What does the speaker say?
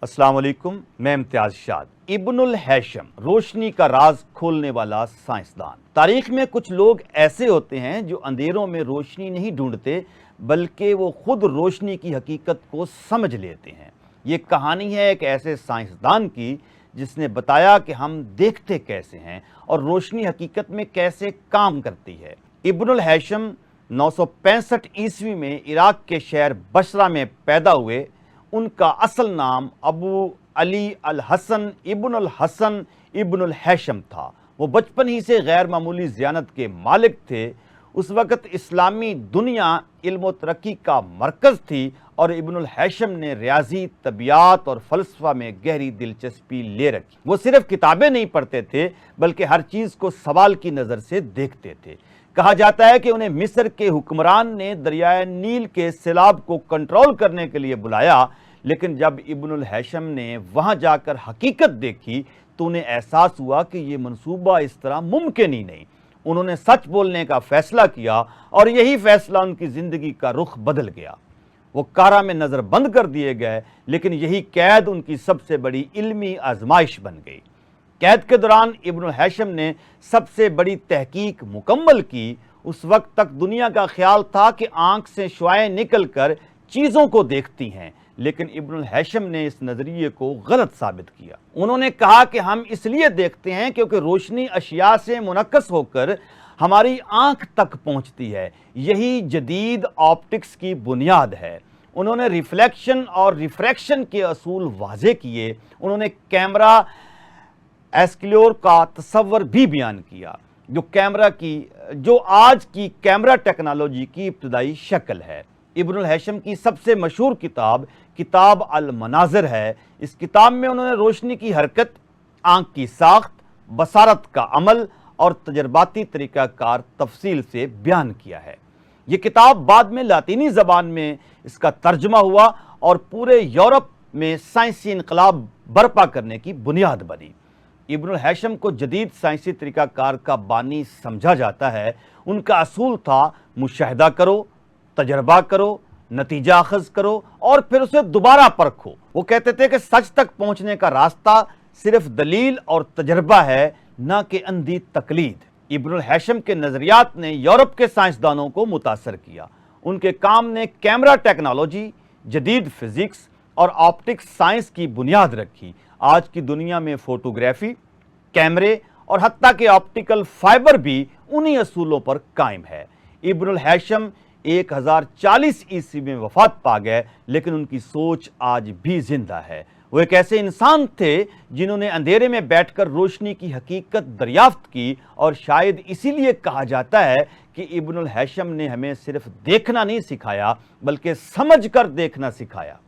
अस्सलाम वालेकुम, मैं इम्तियाज शाद। इब्नुल हैशम, रोशनी का राज खोलने वाला साइंसदान। तारीख में कुछ लोग ऐसे होते हैं जो अंधेरों में रोशनी नहीं ढूंढते बल्कि वो खुद रोशनी की हकीकत को समझ लेते हैं। ये कहानी है एक ऐसे साइंसदान की जिसने बताया कि हम देखते कैसे हैं और रोशनी हकीकत में कैसे काम करती है। इब्नुल हैशम 965 ईस्वी में इराक के शहर बसरा में पैदा हुए। उनका असल नाम अबू अली अल हसन इब्नुल हैशम था। वो बचपन ही से गैर मामूली ज़ियानत के मालिक थे। उस वक़्त इस्लामी दुनिया इल्म व तरक्की का मरकज़ थी और इब्नुल हैशम ने रियाजी, तबियात और फ़लसफ़ा में गहरी दिलचस्पी ले रखी। वो सिर्फ़ किताबें नहीं पढ़ते थे बल्कि हर चीज़ को सवाल की नज़र से देखते थे। कहा जाता है कि उन्हें मिस्र के हुक्मरान ने दरियाए नील के सैलाब को कंट्रोल करने के लिए बुलाया, लेकिन जब इब्नुल हैशम ने वहां जाकर हकीकत देखी तो उन्हें एहसास हुआ कि ये मंसूबा इस तरह मुमकिन ही नहीं। उन्होंने सच बोलने का फैसला किया और यही फैसला उनकी ज़िंदगी का रुख बदल गया। वो कारा में नज़र बंद कर दिए गए, लेकिन यही कैद उनकी सबसे बड़ी इल्मी आजमाइश बन गई। कैद के दौरान इब्नुल हैशम ने सबसे बड़ी तहकीक मुकम्मल की। उस वक्त तक दुनिया का ख्याल था कि आंख से शुआएं निकल कर चीज़ों को देखती हैं, लेकिन इब्नुल हैशम ने इस नज़रिए को गलत साबित किया। उन्होंने कहा कि हम इसलिए देखते हैं क्योंकि रोशनी अशिया से मुनक्कस होकर हमारी आंख तक पहुंचती है। यही जदीद ऑप्टिक्स की बुनियाद है। उन्होंने रिफ्लेक्शन और रिफ्रैक्शन के असूल वाज़े किए। उन्होंने कैमरा एस्क्ल्योर का तस्वर भी बयान किया, जो आज की कैमरा टेक्नोलॉजी की इब्तदाई शक्ल है। इब्नुल हैशम की सबसे मशहूर किताब अल मनाज़िर है। इस किताब में उन्होंने रोशनी की हरकत, आंख की साख्त, बसारत का अमल और तजर्बाती तरीक़ाकार तफसील से बयान किया है। ये किताब बाद में लातीनी ज़बान में इसका तर्जुमा हुआ और पूरे यूरोप में साइंसी इनकलाब बर्पा करने की बुनियाद बनी। इब्नुल हैशम को जदीद साइंसी तरीक़ाकार का बानी समझा जाता है। उनका असूल था मुशाहिदा करो, तजर्बा करो, नतीजा अखज़ करो और फिर उसे दोबारा परखो। वो कहते थे कि सच तक पहुंचने का रास्ता सिर्फ दलील और तजर्बा है, न कि अंधी तकलीद। इब्नुल हैशम के नज़रियात ने यूरोप के साइंसदानों को मुतासर किया। उनके काम ने कैमरा टेक्नोलॉजी, जदीद फिज़िक्स और ऑप्टिक्स साइंस की बुनियाद रखी। आज की दुनिया में फ़ोटोग्राफी, कैमरे और हत्ता के ऑप्टिकल फाइबर भी उन्हीं असूलों पर कायम है। इब्नुल हैशम 1040 ईस्वी में वफात पा गए, लेकिन उनकी सोच आज भी जिंदा है। वो एक ऐसे इंसान थे जिन्होंने अंधेरे में बैठकर रोशनी की हकीकत दरियाफ्त की, और शायद इसीलिए कहा जाता है कि इब्नुल हैशम ने हमें सिर्फ देखना नहीं सिखाया बल्कि समझकर देखना सिखाया।